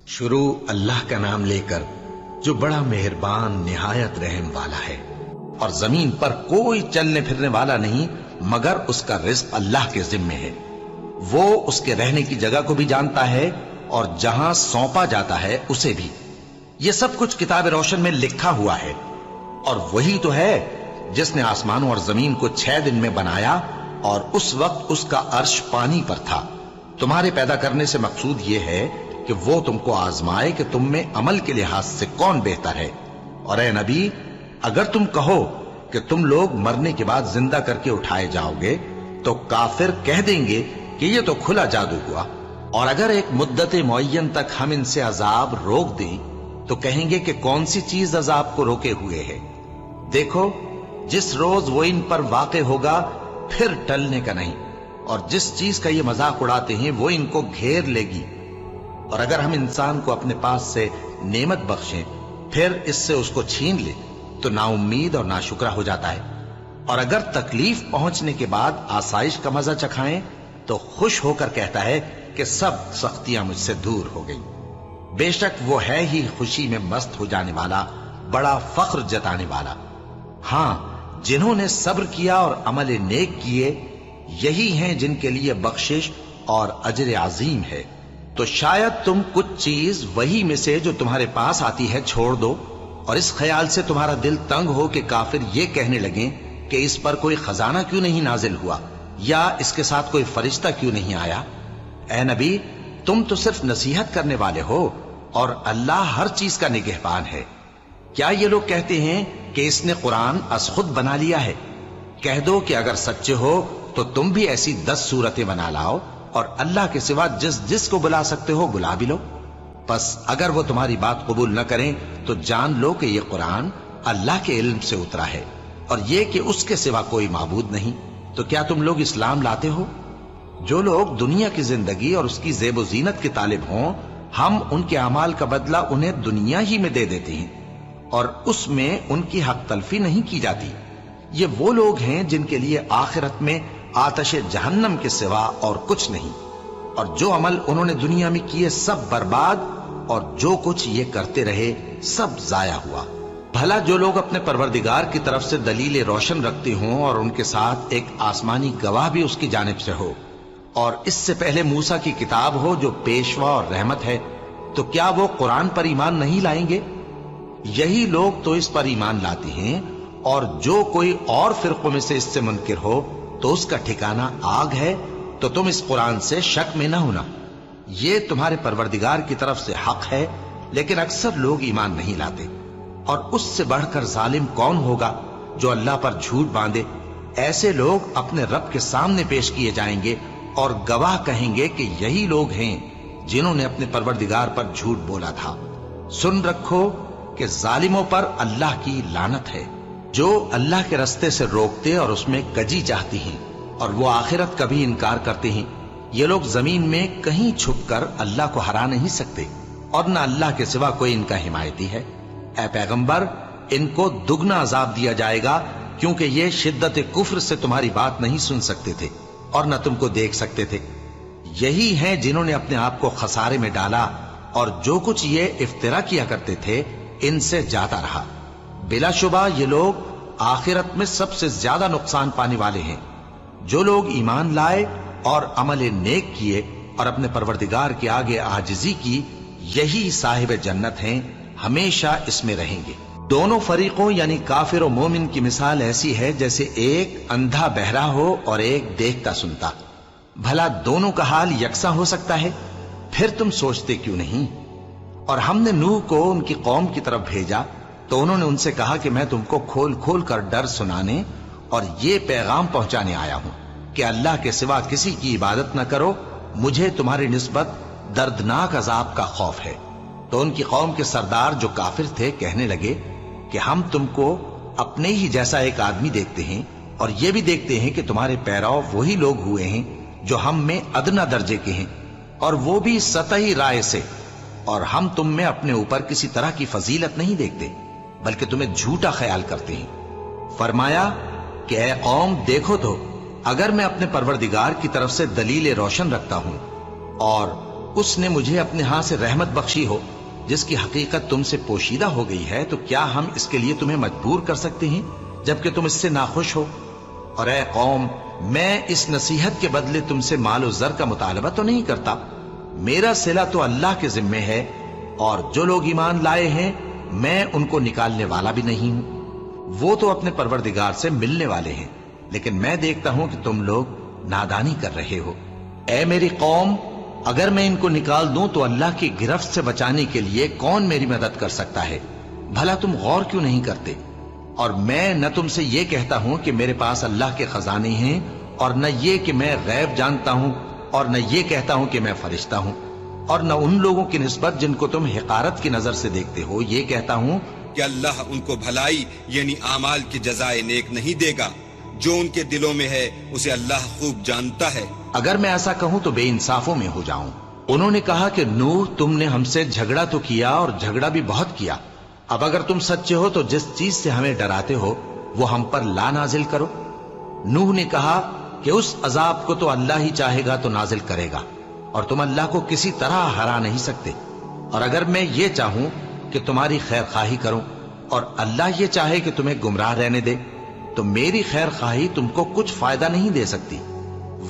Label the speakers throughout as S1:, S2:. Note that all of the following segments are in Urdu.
S1: شروع اللہ کا نام لے کر جو بڑا مہربان نہایت رحم والا ہے۔ اور زمین پر کوئی چلنے پھرنے والا نہیں مگر اس کا رزق اللہ کے ذمے ہے۔ وہ اس کے رہنے کی جگہ کو بھی جانتا ہے اور جہاں سونپا جاتا ہے اسے بھی۔ یہ سب کچھ کتاب روشن میں لکھا ہوا ہے۔ اور وہی تو ہے جس نے آسمانوں اور زمین کو 6 دن میں بنایا، اور اس وقت اس کا عرش پانی پر تھا۔ تمہارے پیدا کرنے سے مقصود یہ ہے کہ وہ تم کو آزمائے کہ تم میں عمل کے لحاظ سے کون بہتر ہے۔ اور اے نبی، اگر تم کہو کہ تم لوگ مرنے کے بعد زندہ کر کے اٹھائے جاؤ گے تو کافر کہہ دیں گے کہ یہ تو کھلا جادو ہوا۔ اور اگر ایک مدت معین تک ہم ان سے عذاب روک دیں تو کہیں گے کہ کون سی چیز عذاب کو روکے ہوئے ہے۔ دیکھو، جس روز وہ ان پر واقع ہوگا پھر ٹلنے کا نہیں، اور جس چیز کا یہ مذاق اڑاتے ہیں وہ ان کو گھیر لے گی۔ اور اگر ہم انسان کو اپنے پاس سے نعمت بخشیں پھر اس سے اس کو چھین لے تو نا امید اور ناشکرا ہو جاتا ہے۔ اور اگر تکلیف پہنچنے کے بعد آسائش کا مزہ چکھائیں تو خوش ہو کر کہتا ہے کہ سب سختیاں مجھ سے دور ہو گئیں۔ بے شک وہ ہے ہی خوشی میں مست ہو جانے والا، بڑا فخر جتانے والا۔ ہاں، جنہوں نے صبر کیا اور عمل نیک کیے، یہی ہیں جن کے لیے بخشش اور اجر عظیم ہے۔ تو شاید تم کچھ چیز وہی میں سے جو تمہارے پاس آتی ہے چھوڑ دو، اور اس خیال سے تمہارا دل تنگ ہو کہ کافر یہ کہنے لگیں کہ اس پر کوئی خزانہ کیوں نہیں نازل ہوا، یا اس کے ساتھ کوئی فرشتہ کیوں نہیں آیا۔ اے نبی، تم تو صرف نصیحت کرنے والے ہو، اور اللہ ہر چیز کا نگہبان ہے۔ کیا یہ لوگ کہتے ہیں کہ اس نے قرآن از خود بنا لیا ہے؟ کہہ دو کہ اگر سچے ہو تو تم بھی ایسی 10 صورتیں بنا لاؤ، اور اللہ کے سوا جس جس کو بلا سکتے ہو بلا بھی لو۔ پس اگر وہ تمہاری بات قبول نہ کریں تو جان لو کہ یہ قرآن اللہ کے علم سے اترا ہے، اور یہ کہ اس کے سوا کوئی معبود نہیں۔ تو کیا تم لوگ اسلام لاتے ہو؟ جو لوگ دنیا کی زندگی اور اس کی زیب و زینت کے طالب ہوں، ہم ان کے اعمال کا بدلہ انہیں دنیا ہی میں دے دیتے ہیں، اور اس میں ان کی حق تلفی نہیں کی جاتی۔ یہ وہ لوگ ہیں جن کے لیے آخرت میں آتش جہنم کے سوا اور کچھ نہیں، اور جو عمل انہوں نے دنیا میں کیے سب برباد، اور جو کچھ یہ کرتے رہے سب ضائع ہوا۔ بھلا جو لوگ اپنے پروردگار کی طرف سے دلیل روشن رکھتے ہوں اور ان کے ساتھ ایک آسمانی گواہ بھی اس کی جانب سے ہو، اور اس سے پہلے موسیٰ کی کتاب ہو جو پیشوا اور رحمت ہے، تو کیا وہ قرآن پر ایمان نہیں لائیں گے؟ یہی لوگ تو اس پر ایمان لاتے ہیں، اور جو کوئی اور فرقوں میں سے اس سے منکر ہو تو اس کا ٹھکانہ آگ ہے۔ تو تم اس قرآن سے شک میں نہ ہونا، یہ تمہارے پروردگار کی طرف سے حق ہے، لیکن اکثر لوگ ایمان نہیں لاتے۔ اور اس سے بڑھ کر ظالم کون ہوگا جو اللہ پر جھوٹ باندھے؟ ایسے لوگ اپنے رب کے سامنے پیش کیے جائیں گے، اور گواہ کہیں گے کہ یہی لوگ ہیں جنہوں نے اپنے پروردگار پر جھوٹ بولا تھا۔ سن رکھو کہ ظالموں پر اللہ کی لعنت ہے، جو اللہ کے رستے سے روکتے اور اس میں کجی چاہتی ہیں، اور وہ آخرت کا بھی انکار کرتے ہیں۔ یہ لوگ زمین میں کہیں چھپ کر اللہ کو ہرا نہیں سکتے، اور نہ اللہ کے سوا کوئی ان کا حمایتی ہے۔ اے پیغمبر، ان کو دگنا عذاب دیا جائے گا، کیونکہ یہ شدت کفر سے تمہاری بات نہیں سن سکتے تھے اور نہ تم کو دیکھ سکتے تھے۔ یہی ہیں جنہوں نے اپنے آپ کو خسارے میں ڈالا، اور جو کچھ یہ افترا کیا کرتے تھے ان سے جاتا رہا۔ بلا شبہ یہ لوگ آخرت میں سب سے زیادہ نقصان پانے والے ہیں۔ جو لوگ ایمان لائے اور عمل نیک کیے اور اپنے پروردگار کے آگے عاجزی کی، یہی صاحب جنت ہیں، ہمیشہ اس میں رہیں گے۔ دونوں فریقوں یعنی کافر و مومن کی مثال ایسی ہے جیسے ایک اندھا بہرا ہو اور ایک دیکھتا سنتا۔ بھلا دونوں کا حال یکساں ہو سکتا ہے؟ پھر تم سوچتے کیوں نہیں؟ اور ہم نے نوح کو ان کی قوم کی طرف بھیجا تو انہوں نے ان سے کہا کہ میں تم کو کھول کھول کر ڈر سنانے اور یہ پیغام پہنچانے آیا ہوں کہ اللہ کے سوا کسی کی عبادت نہ کرو، مجھے تمہاری نسبت دردناک عذاب کا خوف ہے۔ تو ان کی قوم کے سردار جو کافر تھے کہنے لگے کہ ہم تم کو اپنے ہی جیسا ایک آدمی دیکھتے ہیں، اور یہ بھی دیکھتے ہیں کہ تمہارے پیرو وہی لوگ ہوئے ہیں جو ہم میں ادنا درجے کے ہیں، اور وہ بھی سطحی رائے سے، اور ہم تم میں اپنے اوپر کسی طرح کی فضیلت نہیں دیکھتے بلکہ تمہیں جھوٹا خیال کرتے ہیں۔ فرمایا کہ اے قوم، دیکھو تو اگر میں اپنے پروردگار کی طرف سے دلیل روشن رکھتا ہوں اور اس نے مجھے اپنے ہاں سے رحمت بخشی ہو جس کی حقیقت تم سے پوشیدہ ہو گئی ہے، تو کیا ہم اس کے لیے تمہیں مجبور کر سکتے ہیں جبکہ تم اس سے ناخوش ہو؟ اور اے قوم، میں اس نصیحت کے بدلے تم سے مال و زر کا مطالبہ تو نہیں کرتا، میرا صلہ تو اللہ کے ذمے ہے، اور جو لوگ ایمان لائے ہیں میں ان کو نکالنے والا بھی نہیں ہوں، وہ تو اپنے پروردگار سے ملنے والے ہیں، لیکن میں دیکھتا ہوں کہ تم لوگ نادانی کر رہے ہو۔ اے میری قوم، اگر میں ان کو نکال دوں تو اللہ کی گرفت سے بچانے کے لیے کون میری مدد کر سکتا ہے؟ بھلا تم غور کیوں نہیں کرتے؟ اور میں نہ تم سے یہ کہتا ہوں کہ میرے پاس اللہ کے خزانے ہیں، اور نہ یہ کہ میں غیب جانتا ہوں، اور نہ یہ کہتا ہوں کہ میں فرشتہ ہوں، اور نہ ان لوگوں کی نسبت جن کو تم حقارت کی نظر سے دیکھتے ہو یہ کہتا ہوں
S2: کہ اللہ ان کو بھلائی یعنی اعمال کی جزائے نیک نہیں دے گا، جو ان کے دلوں میں ہے اسے اللہ خوب جانتا ہے۔
S1: اگر میں ایسا کہوں تو بے انصافوں میں ہو جاؤں۔ انہوں نے کہا کہ نوح، تم نے ہم سے جھگڑا تو کیا اور جھگڑا بھی بہت کیا، اب اگر تم سچے ہو تو جس چیز سے ہمیں ڈراتے ہو وہ ہم پر لا نازل کرو۔ نوح نے کہا کہ اس عذاب کو تو اللہ ہی چاہے گا تو نازل کرے گا، اور تم اللہ کو کسی طرح ہرا نہیں سکتے، اور اگر میں یہ چاہوں کہ تمہاری خیر خواہی کروں اور اللہ یہ چاہے کہ تمہیں گمراہ رہنے دے تو میری خیر خواہی تم کو کچھ فائدہ نہیں دے سکتی،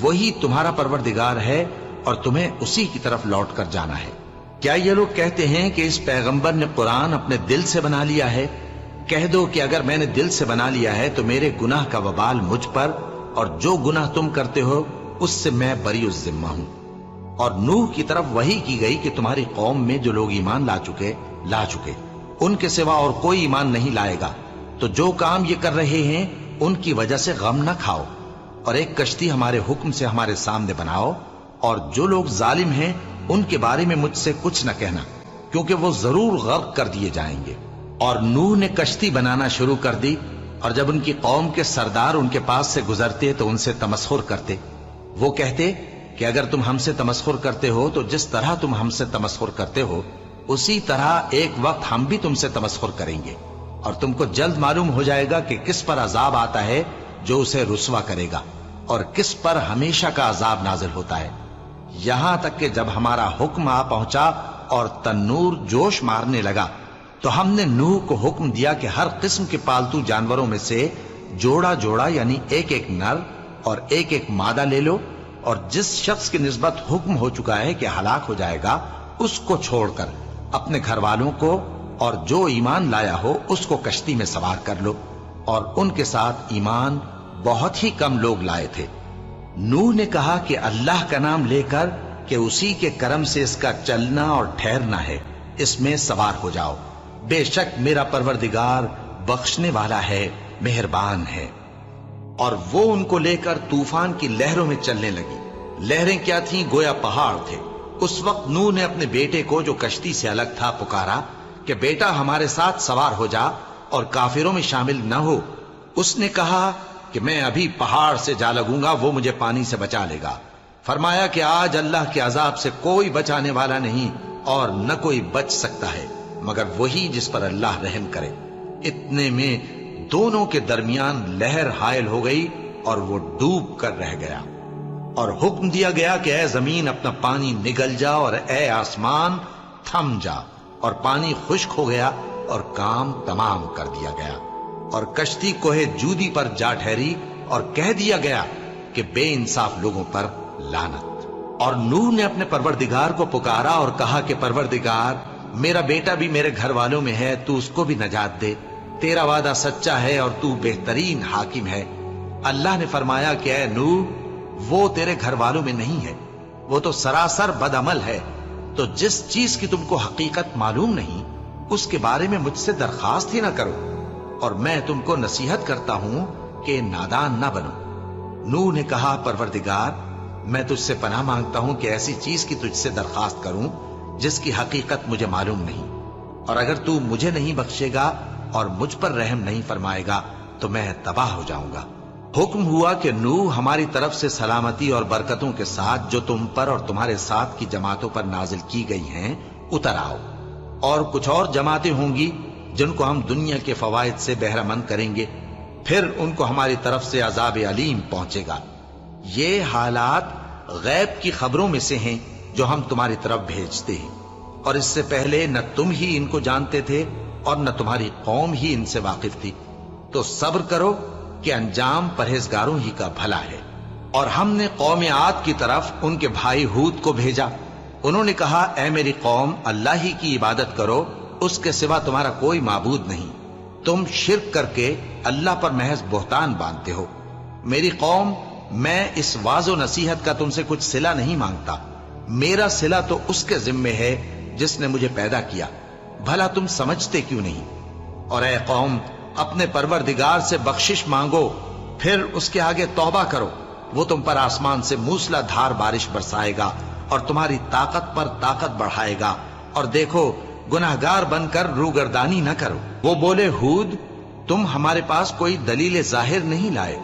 S1: وہی تمہارا پروردگار ہے اور تمہیں اسی کی طرف لوٹ کر جانا ہے۔ کیا یہ لوگ کہتے ہیں کہ اس پیغمبر نے قرآن اپنے دل سے بنا لیا ہے؟ کہہ دو کہ اگر میں نے دل سے بنا لیا ہے تو میرے گناہ کا وبال مجھ پر، اور جو گناہ تم کرتے ہو اس سے میں بری الذمہ ہوں۔ اور نوح کی طرف وحی کی گئی کہ تمہاری قوم میں جو لوگ ایمان لا چکے ان کے سوا اور کوئی ایمان نہیں لائے گا، تو جو کام یہ کر رہے ہیں ان کی وجہ سے غم نہ کھاؤ، اور ایک کشتی ہمارے حکم سے ہمارے سامنے بناؤ، اور جو لوگ ظالم ہیں ان کے بارے میں مجھ سے کچھ نہ کہنا، کیونکہ وہ ضرور غرق کر دیے جائیں گے۔ اور نوح نے کشتی بنانا شروع کر دی، اور جب ان کی قوم کے سردار ان کے پاس سے گزرتے تو ان سے تمسخر کرتے۔ وہ کہتے کہ اگر تم ہم سے تمسخر کرتے ہو تو جس طرح تم ہم سے تمسخر کرتے ہو اسی طرح ایک وقت ہم بھی تم سے تمسخر کریں گے، اور تم کو جلد معلوم ہو جائے گا کہ کس پر عذاب آتا ہے جو اسے رسوا کرے گا، اور کس پر ہمیشہ کا عذاب نازل ہوتا ہے، یہاں تک کہ جب ہمارا حکم آ پہنچا اور تنور جوش مارنے لگا تو ہم نے نوح کو حکم دیا کہ ہر قسم کے پالتو جانوروں میں سے جوڑا جوڑا یعنی ایک ایک نر اور ایک ایک مادہ لے لو، اور جس شخص کی نسبت حکم ہو چکا ہے کہ ہلاک ہو جائے گا اس کو چھوڑ کر اپنے گھر والوں کو اور جو ایمان لایا ہو اس کو کشتی میں سوار کر لو، اور ان کے ساتھ ایمان بہت ہی کم لوگ لائے تھے۔ نوح نے کہا کہ اللہ کا نام لے کر کہ اسی کے کرم سے اس کا چلنا اور ٹھہرنا ہے، اس میں سوار ہو جاؤ، بے شک میرا پروردگار بخشنے والا ہے، مہربان ہے۔ اور وہ ان کو لے کر طوفان کی لہروں میں چلنے لگی۔ لہریں کیا تھیں؟ گویا پہاڑ تھے۔ اس وقت نوح نے اپنے بیٹے کو جو کشتی سے الگ تھا پکارا کہ بیٹا ہمارے ساتھ سوار ہو جا اور کافروں میں شامل نہ ہو۔ اس نے کہا کہ میں ابھی پہاڑ سے جا لگوں گا، وہ مجھے پانی سے بچا لے گا۔ فرمایا کہ آج اللہ کے عذاب سے کوئی بچانے والا نہیں اور نہ کوئی بچ سکتا ہے مگر وہی جس پر اللہ رحم کرے۔ اتنے میں دونوں کے درمیان لہر حائل ہو گئی اور وہ ڈوب کر رہ گیا، اور حکم دیا گیا کہ اے زمین اپنا پانی نگل جا، اور اے آسمان تھم جا، اور پانی خشک ہو گیا اور کام تمام کر دیا گیا، اور کشتی کوہ جودی پر جا ٹھہری، اور کہہ دیا گیا کہ بے انصاف لوگوں پر لعنت۔ اور نوح نے اپنے پروردگار کو پکارا اور کہا کہ پروردگار، میرا بیٹا بھی میرے گھر والوں میں ہے، تو اس کو بھی نجات دے، تیرا وعدہ سچا ہے اور تو بہترین حاکم ہے۔ اللہ نے فرمایا کہ اے نوح، وہ تیرے گھر والوں میں نہیں ہے، وہ تو سراسر بد عمل ہے، تو جس چیز کی تم کو حقیقت معلوم نہیں اس کے بارے میں مجھ سے درخواست ہی نہ کرو، اور میں تم کو نصیحت کرتا ہوں کہ نادان نہ بنو۔ نوح نے کہا پروردگار، میں تجھ سے پناہ مانگتا ہوں کہ ایسی چیز کی تجھ سے درخواست کروں جس کی حقیقت مجھے معلوم نہیں، اور اگر تو مجھے نہیں بخشے گا اور مجھ پر رحم نہیں فرمائے گا تو میں تباہ ہو جاؤں گا۔ حکم ہوا کہ نوح ہماری طرف سے سلامتی اور برکتوں کے ساتھ جو تم پر اور تمہارے ساتھ کی جماعتوں پر نازل کی گئی ہیں اتر آؤ، اور کچھ اور جماعتیں ہوں گی جن کو ہم دنیا کے فوائد سے بہرہ مند کریں گے، پھر ان کو ہماری طرف سے عذاب علیم پہنچے گا۔ یہ حالات غیب کی خبروں میں سے ہیں جو ہم تمہاری طرف بھیجتے ہیں، اور اس سے پہلے نہ تم ہی ان کو جانتے تھے اور نہ تمہاری قوم ہی ان سے واقف تھی، تو صبر کرو کہ انجام پرہیزگاروں ہی کا بھلا ہے۔ اور ہم نے قوم عاد کی طرف ان کے بھائی ہود کو بھیجا۔ انہوں نے کہا، اے میری قوم، اللہ ہی کی عبادت کرو، اس کے سوا تمہارا کوئی معبود نہیں، تم شرک کر کے اللہ پر محض بہتان باندھتے ہو۔ میری قوم، میں اس واعظ و نصیحت کا تم سے کچھ صلہ نہیں مانگتا، میرا صلہ تو اس کے ذمے ہے جس نے مجھے پیدا کیا، بھلا تم سمجھتے کیوں نہیں؟ اور اے قوم، اپنے پروردگار سے بخشش مانگو، پھر اس کے آگے توبہ کرو، وہ تم پر آسمان سے موسلا دھار بارش برسائے گا اور تمہاری طاقت پر طاقت بڑھائے گا، اور دیکھو گناہگار بن کر روگردانی نہ کرو۔ وہ بولے، ہود، تم ہمارے پاس کوئی دلیل ظاہر نہیں لائے،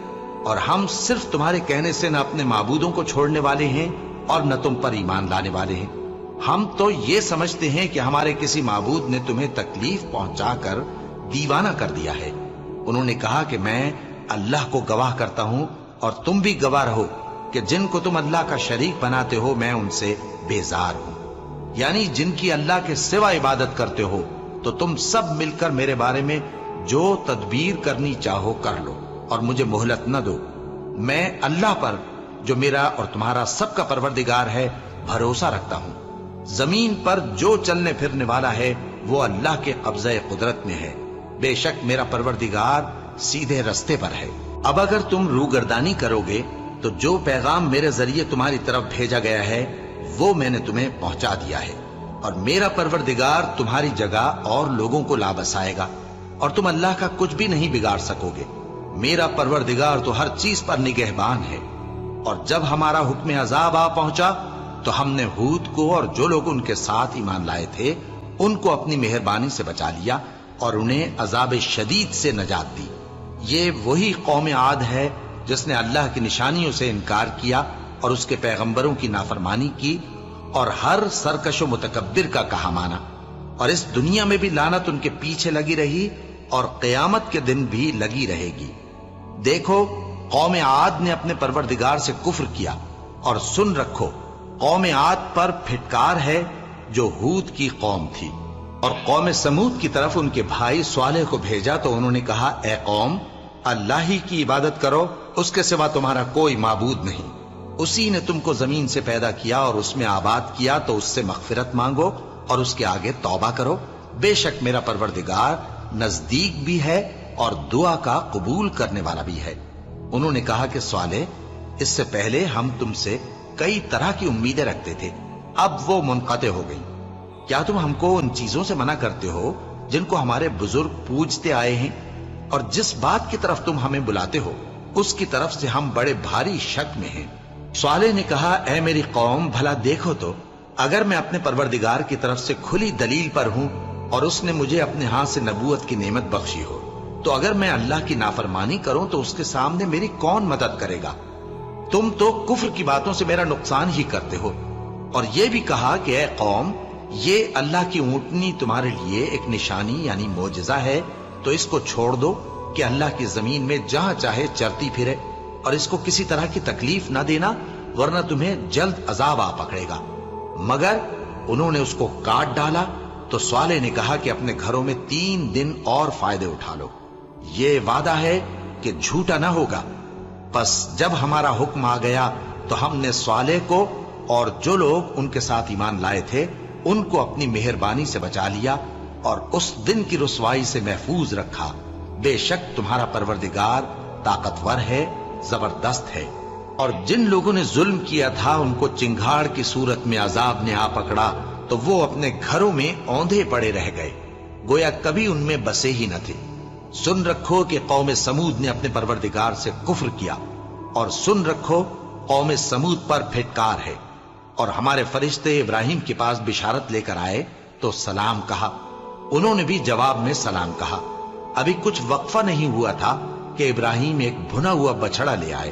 S1: اور ہم صرف تمہارے کہنے سے نہ اپنے معبودوں کو چھوڑنے والے ہیں اور نہ تم پر ایمان لانے والے ہیں۔ ہم تو یہ سمجھتے ہیں کہ ہمارے کسی معبود نے تمہیں تکلیف پہنچا کر دیوانہ کر دیا ہے۔ انہوں نے کہا کہ میں اللہ کو گواہ کرتا ہوں اور تم بھی گواہ رہو کہ جن کو تم اللہ کا شریک بناتے ہو میں ان سے بیزار ہوں، یعنی جن کی اللہ کے سوا عبادت کرتے ہو، تو تم سب مل کر میرے بارے میں جو تدبیر کرنی چاہو کر لو اور مجھے مہلت نہ دو۔ میں اللہ پر، جو میرا اور تمہارا سب کا پروردگار ہے، بھروسہ رکھتا ہوں۔ زمین پر جو چلنے پھرنے والا ہے وہ اللہ کے قبضہ قدرت میں ہے، بے شک میرا پروردگار سیدھے رستے پر ہے۔ اب اگر تم روگردانی کرو گے تو جو پیغام میرے ذریعے تمہاری طرف بھیجا گیا ہے وہ میں نے تمہیں پہنچا دیا ہے، اور میرا پروردگار تمہاری جگہ اور لوگوں کو لا بسائے گا، اور تم اللہ کا کچھ بھی نہیں بگاڑ سکو گے۔ میرا پروردگار تو ہر چیز پر نگہبان ہے۔ اور جب ہمارا حکم عذاب آ پہنچا تو ہم نے ہود کو اور جو لوگ ان کے ساتھ ایمان لائے تھے ان کو اپنی مہربانی سے بچا لیا اور انہیں عذاب شدید سے نجات دی۔ یہ وہی قوم عاد ہے جس نے اللہ کی نشانیوں سے انکار کیا اور اس کے پیغمبروں کی نافرمانی کی اور ہر سرکش و متکبر کا کہا مانا، اور اس دنیا میں بھی لعنت ان کے پیچھے لگی رہی اور قیامت کے دن بھی لگی رہے گی۔ دیکھو، قوم عاد نے اپنے پروردگار سے کفر کیا، اور سن رکھو، قوم عاد پر پھٹکار ہے جو ہود کی قوم تھی۔ اور قوم سمود کی طرف ان کے بھائی صالح کو بھیجا تو انہوں نے کہا، اے قوم، اللہ ہی کی عبادت کرو، اس کے سوا تمہارا کوئی معبود نہیں۔ اسی نے تم کو زمین سے پیدا کیا اور اس میں آباد کیا، تو اس سے مغفرت مانگو اور اس کے آگے توبہ کرو، بے شک میرا پروردگار نزدیک بھی ہے اور دعا کا قبول کرنے والا بھی ہے۔ انہوں نے کہا کہ صالح، اس سے پہلے ہم تم سے کئی طرح کی امیدیں رکھتے تھے، اب وہ منقطع ہو گئی۔ کیا تم ہم کو ان چیزوں سے منع کرتے ہو جن کو ہمارے بزرگ پوجتے آئے ہیں؟ اور جس بات کی طرف تم ہمیں بلاتے ہو اس کی طرف سے ہم بڑے بھاری شک میں ہیں۔ صالح نے کہا، اے میری قوم، بھلا دیکھو تو، اگر میں اپنے پروردگار کی طرف سے کھلی دلیل پر ہوں اور اس نے مجھے اپنے ہاتھ سے نبوت کی نعمت بخشی ہو، تو اگر میں اللہ کی نافرمانی کروں تو اس کے سامنے میری کون مدد کرے گا؟ تم تو کفر کی باتوں سے میرا نقصان ہی کرتے ہو۔ اور یہ بھی کہا کہ اے قوم، یہ اللہ کی اونٹنی تمہارے لیے ایک نشانی یعنی معجزہ ہے، تو اس کو چھوڑ دو کہ اللہ کی زمین میں جہاں چاہے چرتی پھرے، اور اس کو کسی طرح کی تکلیف نہ دینا، ورنہ تمہیں جلد عذاب آ پکڑے گا۔ مگر انہوں نے اس کو کاٹ ڈالا تو صالح نے کہا کہ اپنے گھروں میں 3 دن اور فائدے اٹھا لو، یہ وعدہ ہے کہ جھوٹا نہ ہوگا۔ پس جب ہمارا حکم آ گیا تو ہم نے صالح کو اور جو لوگ ان کے ساتھ ایمان لائے تھے ان کو اپنی مہربانی سے بچا لیا اور اس دن کی رسوائی سے محفوظ رکھا۔ بے شک تمہارا پروردگار طاقتور ہے، زبردست ہے۔ اور جن لوگوں نے ظلم کیا تھا ان کو چنگھاڑ کی صورت میں عذاب نے آ پکڑا تو وہ اپنے گھروں میں اوندھے پڑے رہ گئے، گویا کبھی ان میں بسے ہی نہ تھے۔ سن رکھو کہ قوم سمود نے اپنے پروردگار سے کفر کیا، اور سن رکھو قوم سمود پر پھٹکار ہے۔ اور ہمارے فرشتے ابراہیم کے پاس بشارت لے کر آئے تو سلام کہا، انہوں نے بھی جواب میں سلام کہا۔ ابھی کچھ وقفہ نہیں ہوا تھا کہ ابراہیم ایک بھنا ہوا بچڑا لے آئے۔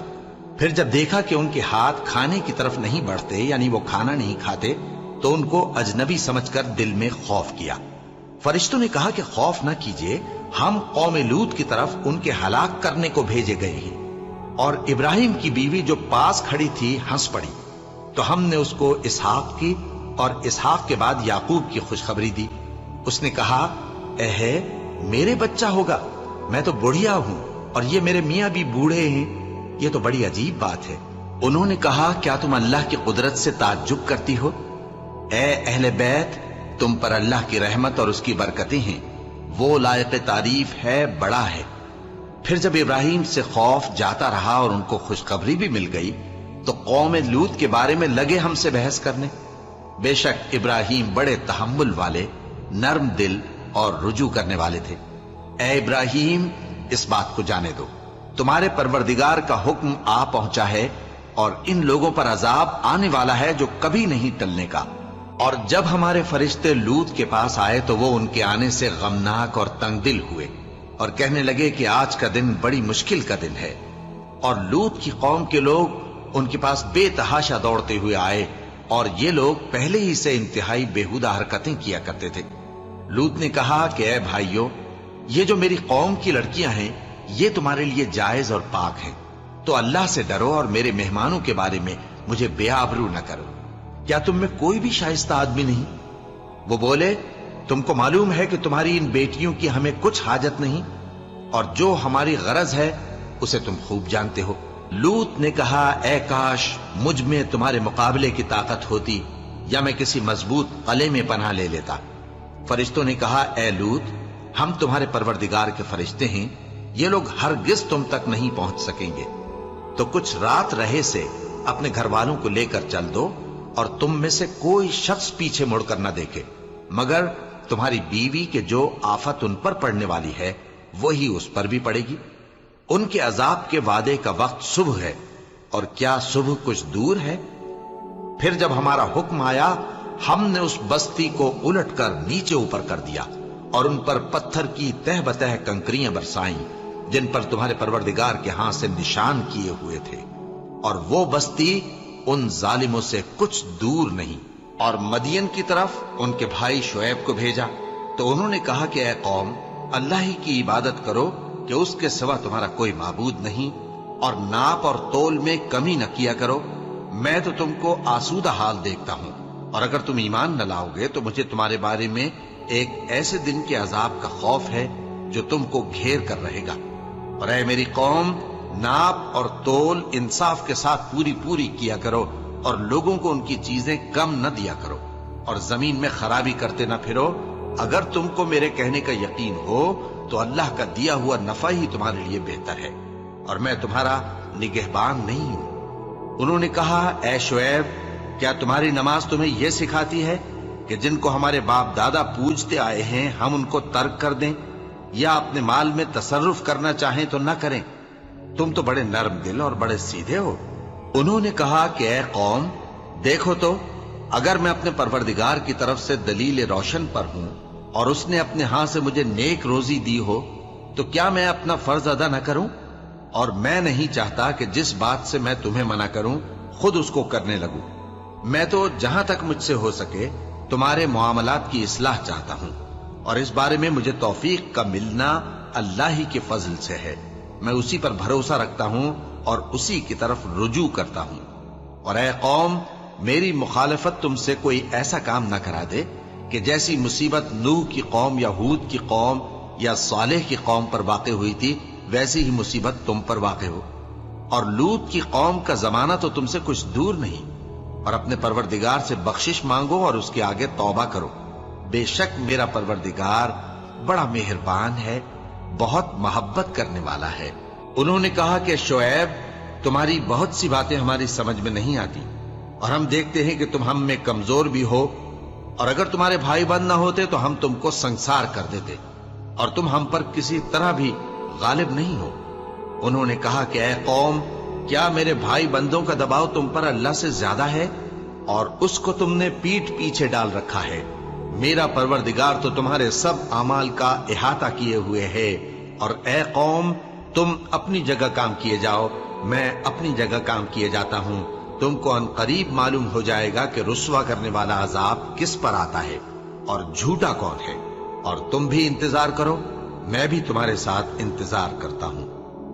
S1: پھر جب دیکھا کہ ان کے ہاتھ کھانے کی طرف نہیں بڑھتے، یعنی وہ کھانا نہیں کھاتے، تو ان کو اجنبی سمجھ کر دل میں خوف کیا۔ فرشتوں نے کہا کہ خوف نہ کیجیے، ہم قوم لوط کی طرف ان کے ہلاک کرنے کو بھیجے گئے ہیں۔ اور ابراہیم کی بیوی جو پاس کھڑی تھی ہنس پڑی، تو ہم نے اس کو اسحاق کی اور اسحاق کے بعد یعقوب کی خوشخبری دی۔ اس نے کہا اے میرے بچہ ہوگا، میں تو بڑھیا ہوں اور یہ میرے میاں بھی بوڑھے ہیں، یہ تو بڑی عجیب بات ہے۔ انہوں نے کہا کیا تم اللہ کی قدرت سے تعجب کرتی ہو؟ اے اہل بیت، تم پر اللہ کی رحمت اور اس کی برکتیں ہیں، وہ لائق تعریف ہے، بڑا ہے۔ پھر جب ابراہیم سے خوف جاتا رہا اور ان کو خوشخبری بھی مل گئی تو قوم لوط کے بارے میں لگے ہم سے بحث کرنے۔ بے شک ابراہیم بڑے تحمل والے، نرم دل اور رجوع کرنے والے تھے۔ اے ابراہیم، اس بات کو جانے دو، تمہارے پروردگار کا حکم آ پہنچا ہے اور ان لوگوں پر عذاب آنے والا ہے جو کبھی نہیں ٹلنے کا۔ اور جب ہمارے فرشتے لوط کے پاس آئے تو وہ ان کے آنے سے غمناک اور تنگ دل ہوئے اور کہنے لگے کہ آج کا دن بڑی مشکل کا دن ہے۔ اور لوط کی قوم کے لوگ ان کے پاس بے تحاشا دوڑتے ہوئے آئے اور یہ لوگ پہلے ہی سے انتہائی بےہودہ حرکتیں کیا کرتے تھے۔ لوط نے کہا کہ اے بھائیو، یہ جو میری قوم کی لڑکیاں ہیں یہ تمہارے لیے جائز اور پاک ہیں، تو اللہ سے ڈرو اور میرے مہمانوں کے بارے میں مجھے بے آبرو نہ کرو۔ کیا تم میں کوئی بھی شائستہ آدمی نہیں؟ وہ بولے تم کو معلوم ہے کہ تمہاری ان بیٹیوں کی ہمیں کچھ حاجت نہیں، اور جو ہماری غرض ہے اسے تم خوب جانتے ہو۔ لوط نے کہا اے کاش مجھ میں تمہارے مقابلے کی طاقت ہوتی یا میں کسی مضبوط قلعے میں پناہ لے لیتا۔ فرشتوں نے کہا اے لوط، ہم تمہارے پروردگار کے فرشتے ہیں، یہ لوگ ہرگز تم تک نہیں پہنچ سکیں گے، تو کچھ رات رہے سے اپنے گھر والوں کو لے کر چل دو اور تم میں سے کوئی شخص پیچھے مڑ کر نہ دیکھے مگر تمہاری بیوی کے جو آفت ان پر پڑنے والی ہے وہی اس پر بھی پڑے گی۔ ان کے عذاب کے وعدے کا وقت صبح ہے، اور کیا صبح کچھ دور ہے؟ پھر جب ہمارا حکم آیا ہم نے اس بستی کو الٹ کر نیچے اوپر کر دیا اور ان پر پتھر کی تہ بتہ کنکریاں برسائیں جن پر تمہارے پروردگار کے ہاں سے نشان کیے ہوئے تھے، اور وہ بستی ان ظالموں سے کچھ دور نہیں۔ اور مدین کی طرف ان کے بھائی شعیب کو بھیجا تو انہوں نے کہا کہ اے قوم، اللہ ہی کی عبادت کرو کہ اس کے سوا تمہارا کوئی معبود نہیں، اور ناپ اور تول میں کمی نہ کیا کرو، میں تو تم کو آسودہ حال دیکھتا ہوں، اور اگر تم ایمان نہ لاؤ گے تو مجھے تمہارے بارے میں ایک ایسے دن کے عذاب کا خوف ہے جو تم کو گھیر کر رہے گا۔ اور اے میری قوم، ناپ اور تول انصاف کے ساتھ پوری کیا کرو، اور لوگوں کو ان کی چیزیں کم نہ دیا کرو، اور زمین میں خرابی کرتے نہ پھرو۔ اگر تم کو میرے کہنے کا یقین ہو تو اللہ کا دیا ہوا نفع ہی تمہارے لیے بہتر ہے، اور میں تمہارا نگہبان نہیں ہوں۔ انہوں نے کہا اے شعیب، کیا تمہاری نماز تمہیں یہ سکھاتی ہے کہ جن کو ہمارے باپ دادا پوجتے آئے ہیں ہم ان کو ترک کر دیں، یا اپنے مال میں تصرف کرنا چاہیں تو نہ کریں؟ تم تو بڑے نرم دل اور بڑے سیدھے ہو۔ انہوں نے کہا کہ اے قوم، دیکھو تو اگر میں اپنے پروردگار کی طرف سے دلیل روشن پر ہوں اور اس نے اپنے ہاں سے مجھے نیک روزی دی ہو تو کیا میں اپنا فرض ادا نہ کروں؟ اور میں نہیں چاہتا کہ جس بات سے میں تمہیں منع کروں خود اس کو کرنے لگوں۔ میں تو جہاں تک مجھ سے ہو سکے تمہارے معاملات کی اصلاح چاہتا ہوں، اور اس بارے میں مجھے توفیق کا ملنا اللہ ہی کے فضل سے ہے۔ میں اسی پر بھروسہ رکھتا ہوں اور اسی کی طرف رجوع کرتا ہوں۔ اور اے قوم، میری مخالفت تم سے کوئی ایسا کام نہ کرا دے کہ جیسی مصیبت نوح کی قوم یا ہود کی قوم یا صالح کی قوم پر واقع ہوئی تھی ویسی ہی مصیبت تم پر واقع ہو۔ اور لوط کی قوم کا زمانہ تو تم سے کچھ دور نہیں، اور اپنے پروردگار سے بخشش مانگو اور اس کے آگے توبہ کرو، بے شک میرا پروردگار بڑا مہربان ہے، بہت محبت کرنے والا ہے۔ انہوں نے کہا کہ شعیب، تمہاری بہت سی باتیں ہماری سمجھ میں نہیں آتی، اور ہم دیکھتے ہیں کہ تم ہم میں کمزور بھی ہو، اور اگر تمہارے بھائی بند نہ ہوتے تو ہم تم کو سنسار کر دیتے، اور تم ہم پر کسی طرح بھی غالب نہیں ہو۔ انہوں نے کہا کہ اے قوم، کیا میرے بھائی بندوں کا دباؤ تم پر اللہ سے زیادہ ہے، اور اس کو تم نے پیٹھ پیچھے ڈال رکھا ہے؟ میرا پروردگار تو تمہارے سب اعمال کا احاطہ کیے ہوئے ہے۔ اور اے قوم، تم اپنی جگہ کام کیے جاؤ، میں اپنی جگہ کام کیے جاتا ہوں۔ تم کو ان قریب معلوم ہو جائے گا کہ رسوا کرنے والا عذاب کس پر آتا ہے اور جھوٹا کون ہے، اور تم بھی انتظار کرو، میں بھی تمہارے ساتھ انتظار کرتا ہوں۔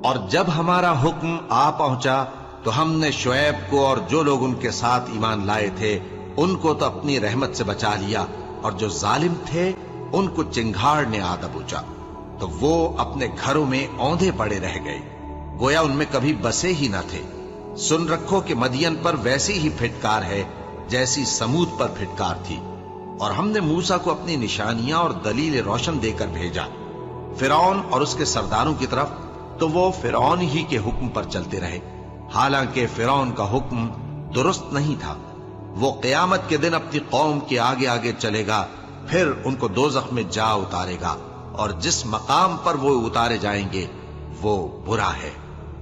S1: اور جب ہمارا حکم آ پہنچا تو ہم نے شعیب کو اور جو لوگ ان کے ساتھ ایمان لائے تھے ان کو تو اپنی رحمت سے بچا لیا، اور جو ظالم تھے ان کو چنگھاڑ نے آ دبوچا، تو وہ اپنے گھروں میں اوندھے پڑے رہ گئے، گویا ان میں کبھی بسے ہی نہ تھے۔ سن رکھو کہ مدین پر ویسی ہی پھٹکار ہے جیسی سمود پر پھٹکار تھی، اور ہم نے موسیٰ کو اپنی نشانیاں اور دلیل روشن دے کر بھیجا فرعون اور اس کے سرداروں کی طرف، تو وہ فرعون ہی کے حکم پر چلتے رہے، حالانکہ فرعون کا حکم درست نہیں تھا۔ وہ قیامت کے دن اپنی قوم کے آگے آگے چلے گا، پھر ان کو دوزخ میں جا اتارے گا، اور جس مقام پر وہ اتارے جائیں گے وہ برا ہے۔